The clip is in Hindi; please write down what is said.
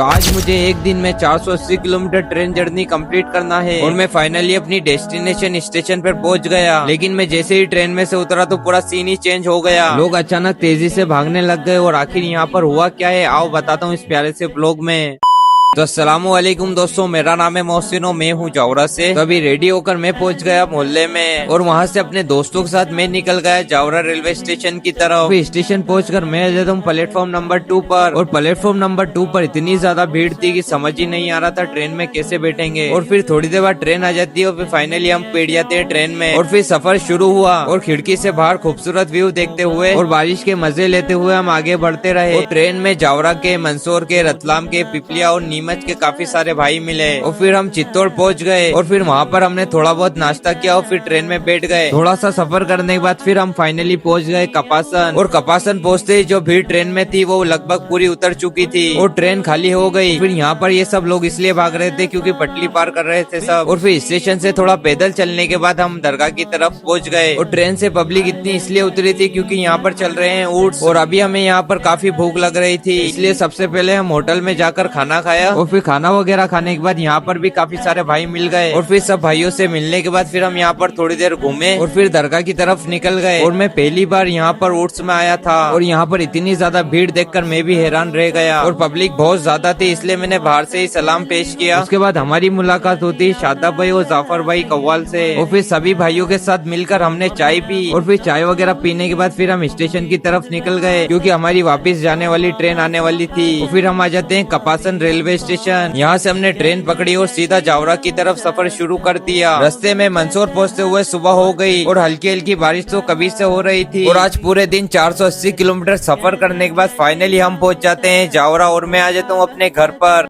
तो आज मुझे एक दिन में 480 किलोमीटर ट्रेन जर्नी कंप्लीट करना है और मैं फाइनली अपनी डेस्टिनेशन स्टेशन पर पहुंच गया। लेकिन मैं जैसे ही ट्रेन में से उतरा तो पूरा सीन ही चेंज हो गया। लोग अचानक तेजी से भागने लग गए और आखिर यहाँ पर हुआ क्या है आओ बताता हूँ इस प्यारे से ब्लॉग में। तो अस्सलामुअलैकुम दोस्तों, मेरा नाम है मोहसिन और मैं हूँ जावरा से। तो अभी रेडी होकर मैं पहुंच गया मोहल्ले में और वहाँ से अपने दोस्तों के साथ मैं निकल गया जावरा रेलवे स्टेशन की तरफ। फिर स्टेशन पहुंचकर मैं आ जाता हूँ प्लेटफॉर्म नंबर 2 पर और प्लेटफॉर्म नंबर 2 पर इतनी ज्यादा भीड़ थी कि समझ ही नहीं आ रहा था ट्रेन में कैसे बैठेंगे। और फिर थोड़ी देर बाद ट्रेन आ जाती है और फिर फाइनली हम बैठ जाते हैं ट्रेन में और फिर सफर शुरू हुआ। और खिड़की से बाहर खूबसूरत व्यू देखते हुए और बारिश के मजे लेते हुए हम आगे बढ़ते रहे। और ट्रेन में जावरा के, मंदसौर के, रतलाम के, पिपलिया और नीमच के काफी सारे भाई मिले। और फिर हम चित्तौड़ पहुंच गए और फिर वहाँ पर हमने थोड़ा बहुत नाश्ता किया और फिर ट्रेन में बैठ गए। थोड़ा सा सफर करने के बाद फिर हम फाइनली पहुंच गए कपासन। और कपासन पहुंचते ही जो भीड़ ट्रेन में थी वो लगभग पूरी उतर चुकी थी और ट्रेन खाली हो गई। फिर यहाँ पर ये सब लोग इसलिए भाग रहे थे क्योंकि पटली पार कर रहे थे सब। और फिर स्टेशन से थोड़ा पैदल चलने के बाद हम दरगाह की तरफ पहुंच गए। और ट्रेन से पब्लिक इतनी इसलिए उतरी थी क्योंकि यहाँ पर चल रहे हैं ऊंट और अभी हमें यहाँ पर काफी भूख लग रही थी, इसलिए सबसे पहले हम होटल में जाकर खाना खाया। और फिर खाना वगैरह खाने के बाद यहाँ पर भी काफी सारे भाई मिल गए। और फिर सब भाइयों से मिलने के बाद फिर हम यहाँ पर थोड़ी देर घूमे और फिर दरगाह की तरफ निकल गए। और मैं पहली बार यहाँ पर ऊट्स में आया था और यहाँ पर इतनी ज्यादा भीड़ देखकर मैं भी हैरान रह गया और पब्लिक बहुत ज्यादा थी, इसलिए मैंने बाहर से ही सलाम पेश किया। उसके बाद हमारी मुलाकात होती शादाब भाई और जाफर भाई कव्वाल से। और फिर सभी भाइयों के साथ मिलकर हमने चाय पी और फिर चाय वगैरह पीने के बाद फिर हम स्टेशन की तरफ निकल गए क्योंकि हमारी वापस जाने वाली ट्रेन आने वाली थी। और फिर हम आ जाते हैं कपासन रेलवे स्टेशन। यहाँ से हमने ट्रेन पकड़ी और सीधा जावरा की तरफ सफर शुरू कर दिया। रास्ते में मंदसौर पहुंचते हुए सुबह हो गई और हल्की हल्की बारिश तो कभी से हो रही थी। और आज पूरे दिन 480 किलोमीटर सफर करने के बाद फाइनली हम पहुंच जाते हैं जावरा और मैं आ जाता हूँ अपने घर पर।